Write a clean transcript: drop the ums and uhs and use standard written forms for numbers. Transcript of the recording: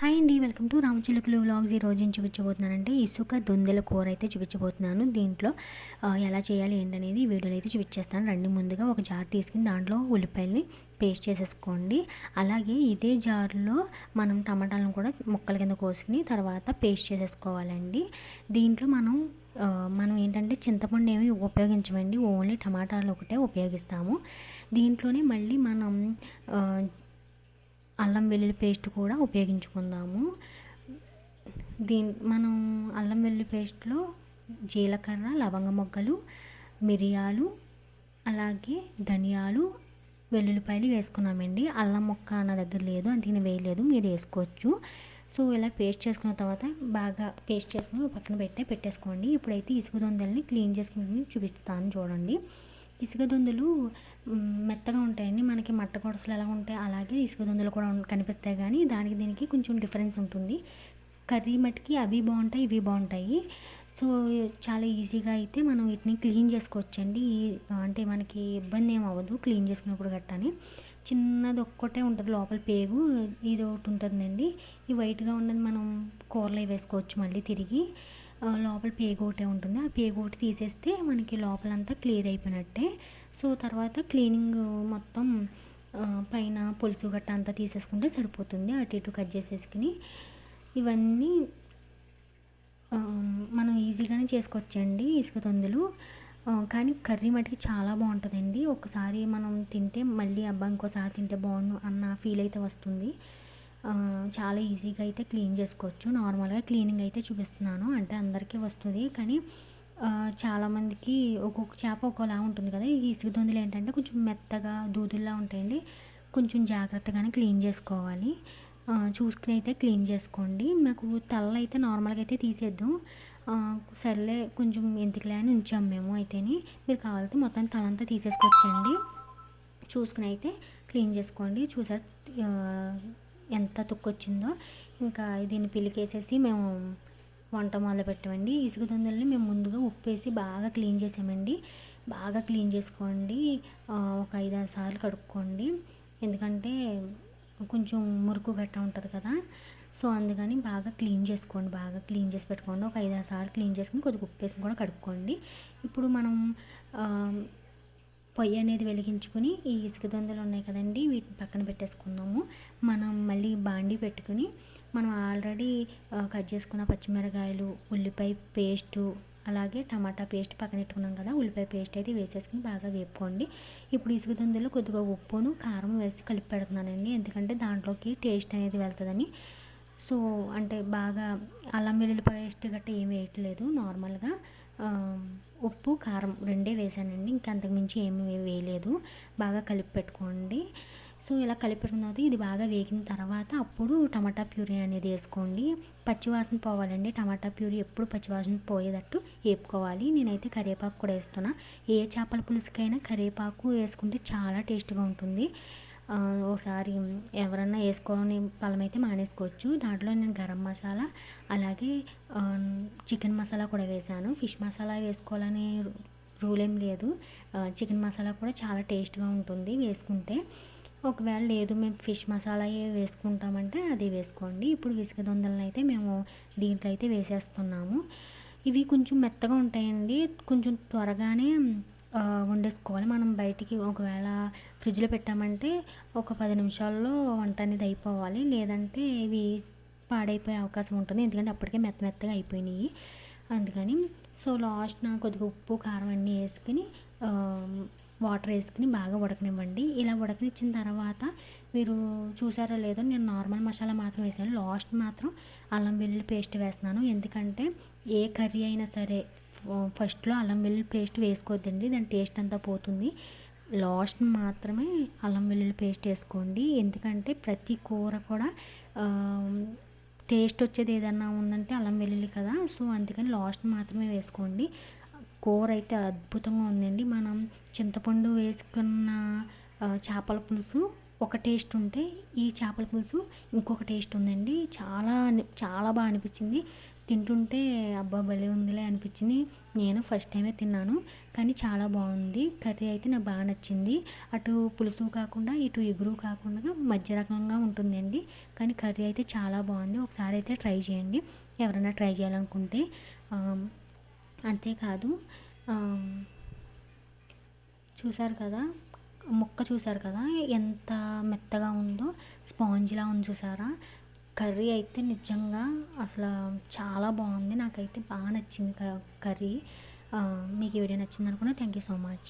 Hi అండి, welcome to రామచిలుకలు vlogs. ఈరోజు నేను చూపించబోతున్నానంటే ఇసుక దొందెల కూర అయితే చూపించబోతున్నాను. దీంట్లో ఎలా చేయాలి ఏంటనేది ఈ వీడియోలో అయితే చూపించేస్తాను. రండి, ముందుగా ఒక జార్ తీసుకుని దాంట్లో ఉల్లిపాయలని పేస్ట్ చేసేసుకోండి. అలాగే ఇదే జార్లో మనం టమాటాలను కూడా ముక్కల కింద కోసుకుని తర్వాత పేస్ట్ చేసేసుకోవాలండి. దీంట్లో మనం ఏంటంటే చింతపండు ఏమి ఉపయోగించమండి, ఓన్లీ టమాటాలు ఒకటే ఉపయోగిస్తాము. దీంట్లోనే మళ్ళీ మనం అల్లం వెల్లుల్లి పేస్ట్ కూడా ఉపయోగించుకుందాము. మనం అల్లం వెల్లుల్లి పేస్ట్లో జీలకర్ర, లవంగ మొగ్గలు, మిరియాలు, అలాగే ధనియాలు, వెల్లుల్లిపాయలు వేసుకున్నామండి. అల్లం ముక్క నా దగ్గర లేదు, అందుకని వేయలేదు, మీరు వేసుకోవచ్చు. సో ఇలా పేస్ట్ చేసుకున్న తర్వాత బాగా పేస్ట్ చేసుకుని పక్కన పెట్టేసుకోండి. ఇప్పుడైతే ఇసుక దొందల్ని క్లీన్ చేసుకుని చూపిస్తాను, చూడండి. ఇసుక దొందలు మెత్తగా ఉంటాయండి. మనకి మట్ట కొడసలు ఎలా ఉంటాయి అలాగే ఇసుక దొందలు కూడా కనిపిస్తాయి, కానీ దానికి దీనికి కొంచెం డిఫరెన్స్ ఉంటుంది. కర్రీ మట్టుకి అవి బాగుంటాయి, ఇవి బాగుంటాయి. సో చాలా ఈజీగా అయితే మనం వీటిని క్లీన్ చేసుకోవచ్చండి. అంటే మనకి ఇబ్బంది ఏం అవ్వదు క్లీన్ చేసుకున్నప్పుడు గట్టని. చిన్నది ఒక్కటే ఉంటుంది లోపల పేగు, ఇది ఒకటి ఉంటుందండి. ఈ వైట్గా ఉన్నది మనం కూరలో వేసుకోవచ్చు మళ్ళీ తిరిగి. లోపల పేగు ఒకటే ఉంటుంది, ఆ పేగు ఒకటి తీసేస్తే మనకి లోపలంతా క్లియర్ అయిపోయినట్టే. సో తర్వాత క్లీనింగ్ మొత్తం పైన పులుసు గట్ట అంతా తీసేసుకుంటే సరిపోతుంది. అటు ఇటు కట్ చేసేసుకుని ఇవన్నీ మనం ఈజీగానే చేసుకోవచ్చండి ఇసుక దొందలు. కానీ కర్రీ మటుకి చాలా బాగుంటుందండి. ఒకసారి మనం తింటే మళ్ళీ అబ్బా ఇంకోసారి తింటే బాగుండు అన్న ఫీల్ అయితే వస్తుంది. చాలా ఈజీగా అయితే క్లీన్ చేసుకోవచ్చు. నార్మల్గా క్లీనింగ్ అయితే చూపిస్తున్నాను, అంటే అందరికీ వస్తుంది, కానీ చాలామందికి ఒక్కొక్క చేప ఒకలా ఉంటుంది కదా. ఈ ఇసుక దొందలు ఏంటంటే కొంచెం మెత్తగా దూదుల్లా ఉంటాయండి. కొంచెం జాగ్రత్తగానే క్లీన్ చేసుకోవాలి. చూసుకుని అయితే క్లీన్ చేసుకోండి. మాకు తల అయితే నార్మల్గా అయితే తీసేద్దాం, సర్లే కొంచెం ఎందుకులే అని ఉంచాము మేము. అయితేని మీరు కావాలంటే మొత్తం తలంతా తీసేసుకోవచ్చండి. చూసుకుని అయితే క్లీన్ చేసుకోండి. చూసారు ఎంత తుక్కొచ్చిందో. ఇంకా దీన్ని పిలికేసేసి మేము వంట మొదలు పెట్టామండి. ఇసుక దొందల్ని మేము ముందుగా ఉప్పు వేసి బాగా క్లీన్ చేసామండి. బాగా క్లీన్ చేసుకోండి, ఒక 5-6 సార్లు కడుక్కోండి. ఎందుకంటే కొంచెం మురుకు గట్ట ఉంటుంది కదా, సో అందుకని బాగా క్లీన్ చేసుకోండి. బాగా క్లీన్ చేసి పెట్టుకోండి. ఒక 5-6 సార్లు క్లీన్ చేసుకుని కొద్దిగా ఉప్పు వేసి కూడా కడుక్కోండి. ఇప్పుడు మనం పొయ్యి అనేది వెలిగించుకుని ఈ ఇసుక దొందలు ఉన్నాయి కదండి, వీటిని పక్కన పెట్టేసుకుందాము. మనం మళ్ళీ బాండీ పెట్టుకుని మనం ఆల్రెడీ కట్ చేసుకున్న పచ్చిమిరకాయలు, ఉల్లిపాయ పేస్టు, అలాగే టమాటా పేస్ట్ పక్కన పెట్టుకున్నాం కదా, ఉల్లిపాయ పేస్ట్ అయితే వేసేసుకుని బాగా వేపుకోండి. ఇప్పుడు ఇసుక దొందలు కొద్దిగా ఉప్పును కారం వేసి కలిపి పెడుతున్నానండి, ఎందుకంటే దాంట్లోకి టేస్ట్ అనేది వెళ్తుందని. సో అంటే బాగా అల్లం వెల్లుల్లి పేస్ట్ గట్రా ఏం వేయట్లేదు, నార్మల్గా ఉప్పు కారం రెండే వేసానండి, ఇంకా అంతకుమించి ఏమి వేయలేదు. బాగా కలిపి పెట్టుకోండి. సో ఇలా కలిపి పెట్టుకున్న తర్వాత ఇది బాగా వేగిన తర్వాత అప్పుడు టమాటా ప్యూరీ అనేది వేసుకోండి. పచ్చివాసన పోవాలండి, టమాటా ప్యూరీ ఎప్పుడు పచ్చివాసన పోయేటట్టు వేపుకోవాలి. నేనైతే కరివేపాకు కూడా వేస్తున్నా. ఏ చేపల పులుసుకైనా కరివేపాకు వేసుకుంటే చాలా టేస్ట్గా ఉంటుంది. ఒకసారి ఎవరన్నా వేసుకోని పలమైతే మానేసుకోవచ్చు. దాంట్లో నేను గరం మసాలా అలాగే చికెన్ మసాలా కూడా వేసాను. ఫిష్ మసాలా వేసుకోవాలని రూల్ ఏం లేదు, చికెన్ మసాలా కూడా చాలా టేస్ట్గా ఉంటుంది వేసుకుంటే. ఒకవేళ లేదు మేము ఫిష్ మసాలా వేసుకుంటామంటే అది వేసుకోండి. ఇప్పుడు ఇసుక దొందలను అయితే మేము దీంట్లో అయితే వేసేస్తున్నాము. ఇవి కొంచెం మెత్తగా ఉంటాయండి, కొంచెం త్వరగానే వండేసుకోవాలి. మనం బయటికి ఒకవేళ ఫ్రిడ్జ్లో పెట్టామంటే ఒక 10 నిమిషాల్లో వంట అనేది అయిపోవాలి, లేదంటే ఇవి పాడైపోయే అవకాశం ఉంటుంది, ఎందుకంటే అప్పటికే మెత్తగా అయిపోయినాయి. అందుకని సో లాస్ట్న కొద్దిగా ఉప్పు కారం అన్నీ వేసుకుని వాటర్ వేసుకుని బాగా ఉడకనివ్వండి. ఇలా ఉడకనిచ్చిన తర్వాత మీరు చూసారో లేదో నేను నార్మల్ మసాలా మాత్రం వేసాను, లాస్ట్ మాత్రం అల్లం వెల్లుల్లి పేస్ట్ వేస్తున్నాను. ఎందుకంటే ఏ కర్రీ అయినా సరే ఫస్ట్లో అల్లం వెల్లుల్లి పేస్ట్ వేసుకోవద్దండి, దాని టేస్ట్ అంతా పోతుంది. లాస్ట్ మాత్రమే అల్లం వెల్లుల్లి పేస్ట్ వేసుకోండి, ఎందుకంటే ప్రతి కూర కూడా టేస్ట్ వచ్చేది ఏదన్నా ఉందంటే అల్లం వెల్లుల్లి కదా, సో అందుకని లాస్ట్ మాత్రమే వేసుకోండి. కూర అయితే అద్భుతంగా ఉందండి. మనం చింతపండు వేసుకున్న చేపల పులుసు ఒక టేస్ట్ ఉంటే ఈ చేపల పులుసు ఇంకొక టేస్ట్ ఉందండి. చాలా చాలా బాగా అనిపించింది. తింటుంటే అబ్బా భలే ఉందిలే అనిపించింది. నేను ఫస్ట్ టైమే తిన్నాను, కానీ చాలా బాగుంది. కర్రీ అయితే నాకు బాగా నచ్చింది. అటు పులుసు కాకుండా ఇటు ఎగురు కాకుండా మధ్య రకంగా ఉంటుందండి. కానీ కర్రీ అయితే చాలా బాగుంది. ఒకసారి అయితే ట్రై చేయండి ఎవరైనా ట్రై చేయాలనుకుంటే. అంతేకాదు, చూసారు కదా, ముక్క చూసారు కదా ఎంత మెత్తగా ఉందో, స్పాంజ్లా ఉంది చూసారా. కర్రీ అయితే నిజంగా అసలు చాలా బాగుంది. నాకైతే బాగా నచ్చింది కర్రీ. మీకు ఈ వీడియో నచ్చింది అనుకున్నా. Thank you so much.